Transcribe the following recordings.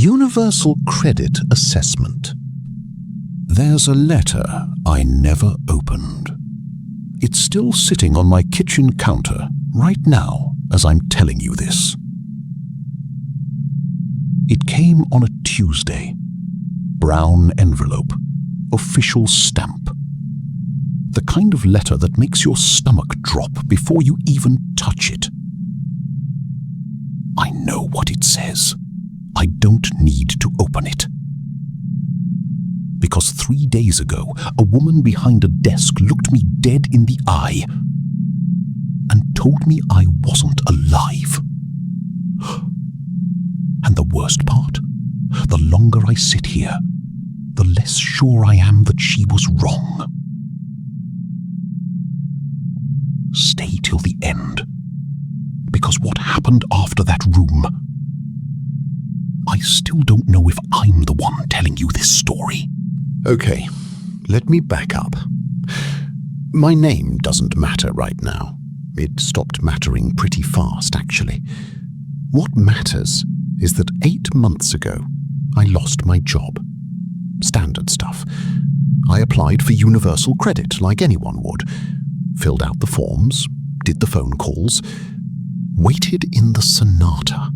Universal Credit Assessment. There's a letter I never opened. It's still sitting on my kitchen counter right now as I'm telling you this. It came on a Tuesday. Brown envelope. Official stamp. The kind of letter that makes your stomach drop before you even touch it. I know what it says. I don't need to open it. Because 3 days ago, a woman behind a desk looked me dead in the eye and told me I wasn't alive. And the worst part, the longer I sit here, the less sure I am that she was wrong. Stay till the end, because what happened after that room, I still don't know if I'm the one telling you this story. Okay, let me back up. My name doesn't matter right now. It stopped mattering pretty fast, actually. What matters is that 8 months ago, I lost my job. Standard stuff. I applied for universal credit like anyone would. Filled out the forms, did the phone calls, waited in the sonata,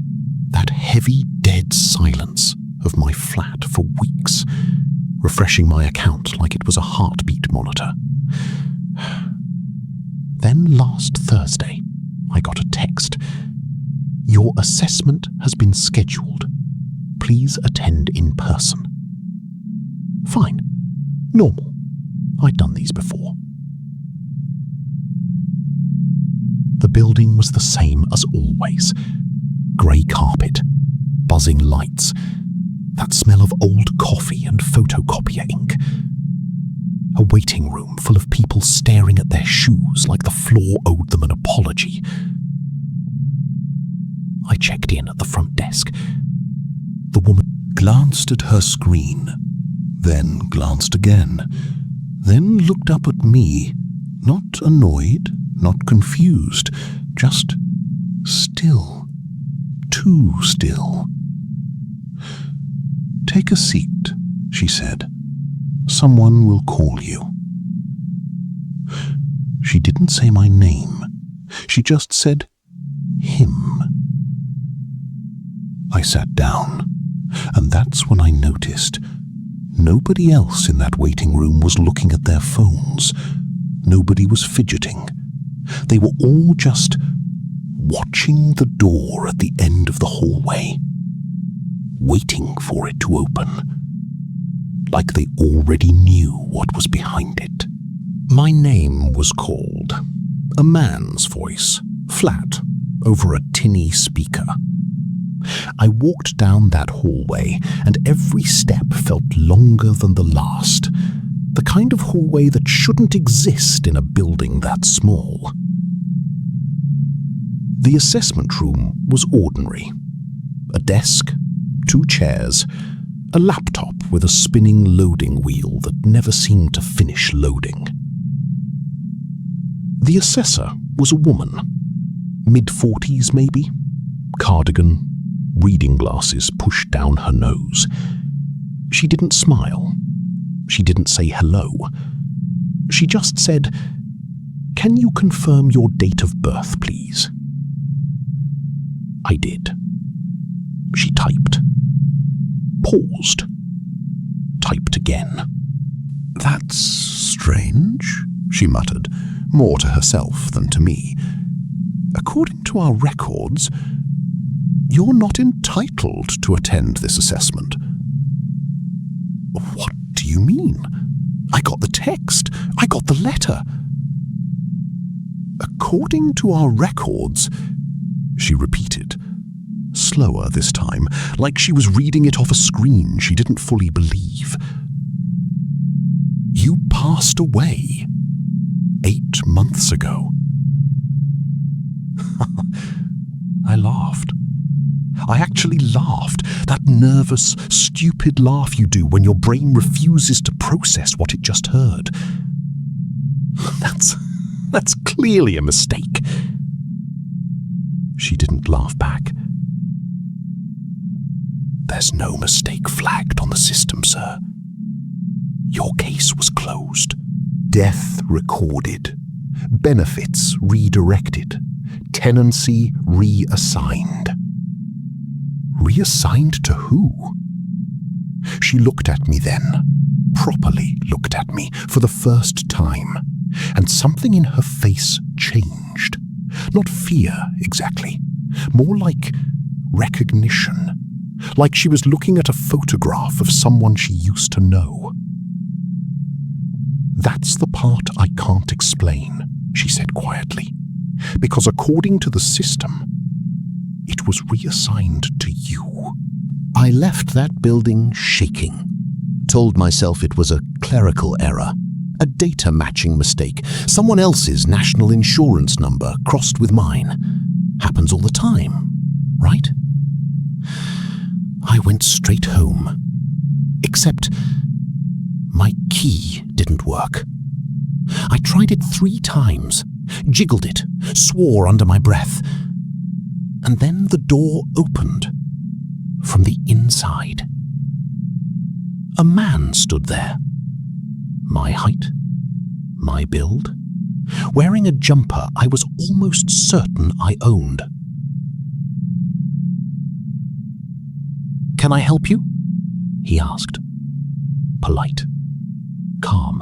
that heavy, dead silence of my flat for weeks, refreshing my account like it was a heartbeat monitor. Then last Thursday, I got a text. Your assessment has been scheduled. Please attend in person. Fine. Normal. I'd done these before. The building was the same as always. Grey carpet, buzzing lights, that smell of old coffee and photocopier ink. A waiting room full of people staring at their shoes like the floor owed them an apology. I checked in at the front desk. The woman glanced at her screen, then glanced again, then looked up at me, not annoyed, not confused, just still, too still. Take a seat, she said. Someone will call you. She didn't say my name. She just said him. I sat down, and that's when I noticed nobody else in that waiting room was looking at their phones. Nobody was fidgeting. They were all just watching the door at the end of the hallway, waiting for it to open, like they already knew what was behind it. My name was called. A man's voice, flat, over a tinny speaker. I walked down that hallway, and every step felt longer than the last. The kind of hallway that shouldn't exist in a building that small. The assessment room was ordinary. A desk, 2 chairs, a laptop with a spinning loading wheel that never seemed to finish loading. The assessor was a woman, mid-40s maybe, cardigan, reading glasses pushed down her nose. She didn't smile. She didn't say hello. She just said, "Can you confirm your date of birth, please?" I did. She typed. Paused. Typed again. "That's strange," she muttered, more to herself than to me. "According to our records, you're not entitled to attend this assessment." "What do you mean? I got the text. I got the letter." "According to our records," she repeated, slower this time, like she was reading it off a screen she didn't fully believe. "You passed away 8 months ago." I laughed. I actually laughed, that nervous, stupid laugh you do when your brain refuses to process what it just heard. That's clearly a mistake. She didn't laugh back. There's no mistake flagged on the system, sir. Your case was closed. Death recorded. Benefits redirected. Tenancy reassigned. Reassigned to who? She looked at me then, properly looked at me for the first time, and something in her face changed. Not fear, exactly. More like recognition. Like she was looking at a photograph of someone she used to know. That's the part I can't explain, she said quietly, because according to the system, it was reassigned to you. I left that building shaking, told myself it was a clerical error, a data matching mistake, someone else's national insurance number crossed with mine. Happens all the time, right? I went straight home, except my key didn't work. I tried it 3 times, jiggled it, swore under my breath, and then the door opened from the inside. A man stood there, my height, my build, wearing a jumper I was almost certain I owned. "Can I help you?" he asked. Polite, calm,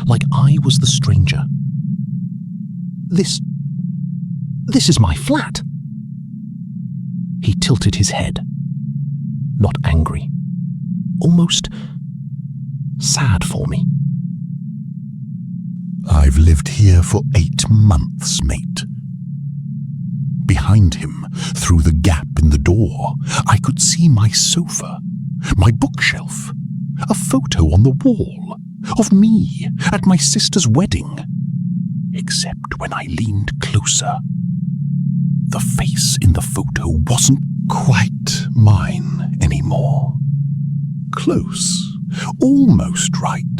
like I was the stranger. This is my flat." He tilted his head, not angry, almost sad for me. "I've lived here for 8 months, mate." Behind him, through the gap in the door, I could see my sofa, my bookshelf, a photo on the wall of me at my sister's wedding. Except when I leaned closer, the face in the photo wasn't quite mine anymore. Close, almost right,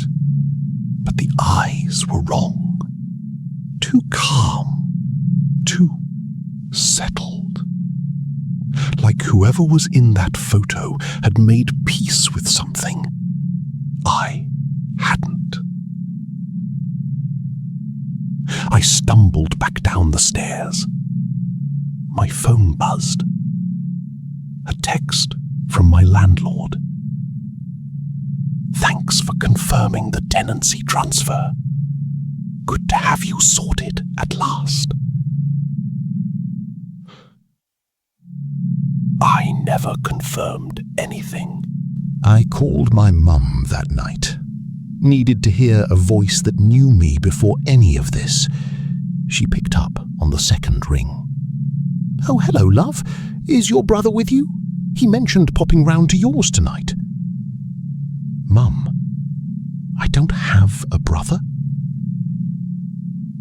but the eyes were wrong. Too calm, too settled. Like whoever was in that photo had made peace with something I hadn't. I stumbled back down the stairs. My phone buzzed. A text from my landlord. "Thanks for confirming the tenancy transfer. Good to have you sorted at last." I never confirmed anything. I called my mum that night. Needed to hear a voice that knew me before any of this. She picked up on the second ring. "Oh, hello, love. Is your brother with you? He mentioned popping round to yours tonight." "Mum, I don't have a brother."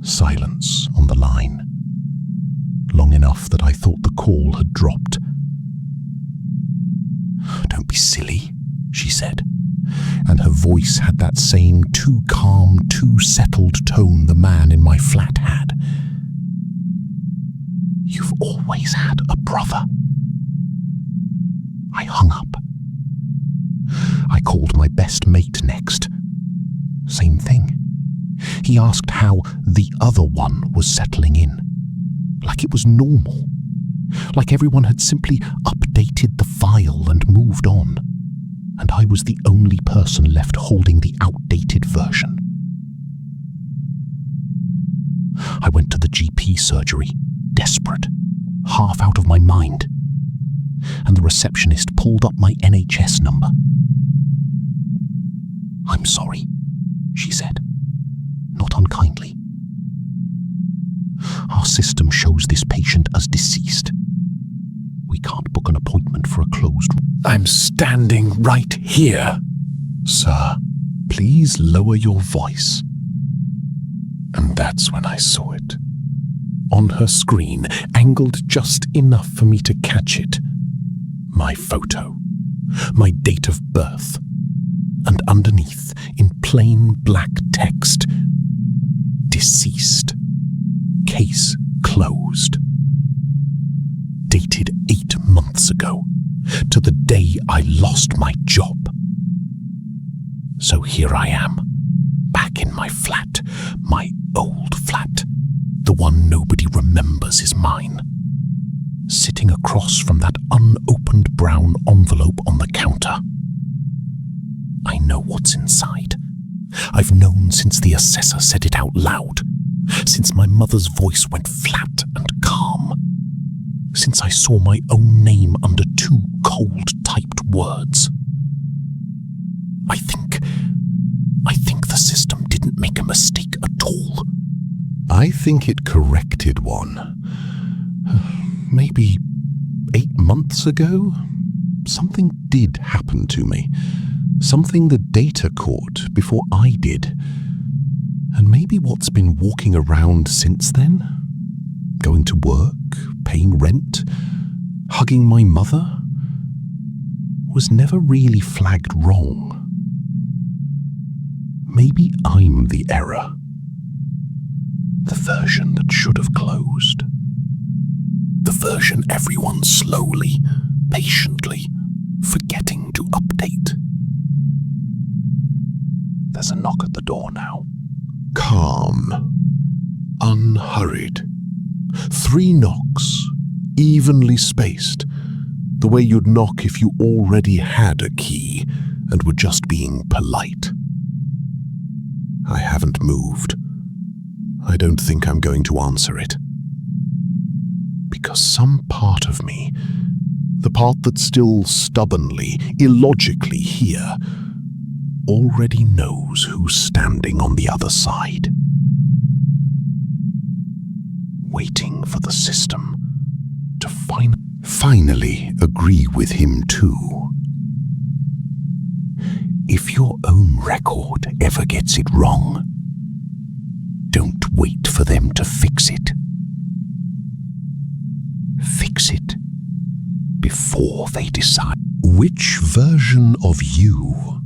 Silence on the line. Long enough that I thought the call had dropped. "Don't be silly," she said, and her voice had that same too calm, too settled tone the man in my flat had. "You've always had a brother." I hung up. I called my best mate next. Same thing. He asked how the other one was settling in. Like it was normal. Like everyone had simply updated the file and moved on. And I was the only person left holding the outdated version. I went to the GP surgery, desperate, half out of my mind. And the receptionist pulled up my NHS number. "I'm sorry," she said, not unkindly. "Our system shows this patient as deceased. We can't book an appointment for a closed room." "I'm standing right here." "Sir, please lower your voice." And that's when I saw it. On her screen, angled just enough for me to catch it. My photo, my date of birth, and underneath, in plain black text, "Deceased. Case closed." Dated 8 months ago, to the day I lost my job. So here I am, back in my flat, my old flat, the one nobody remembers is mine, sitting across from that unopened brown envelope on the counter. I know what's inside. I've known since the assessor said it out loud, since my mother's voice went flat and calm, since I saw my own name under 2 cold-typed words. I think the system didn't make a mistake at all. I think it corrected one. Maybe 8 months ago? Something did happen to me. Something the data caught before I did. And maybe what's been walking around since then? Going to work, paying rent, hugging my mother, was never really flagged wrong. Maybe I'm the error. The version that should have closed. The version everyone slowly, patiently, forgetting to update. There's a knock at the door now. Calm. Unhurried. 3 knocks, evenly spaced, the way you'd knock if you already had a key and were just being polite. I haven't moved. I don't think I'm going to answer it. Because some part of me, the part that's still stubbornly, illogically here, already knows who's standing on the other side. Waiting for the system to finally agree with him too. If your own record ever gets it wrong, don't wait for them to fix it. Fix it before they decide which version of you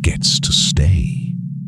gets to stay.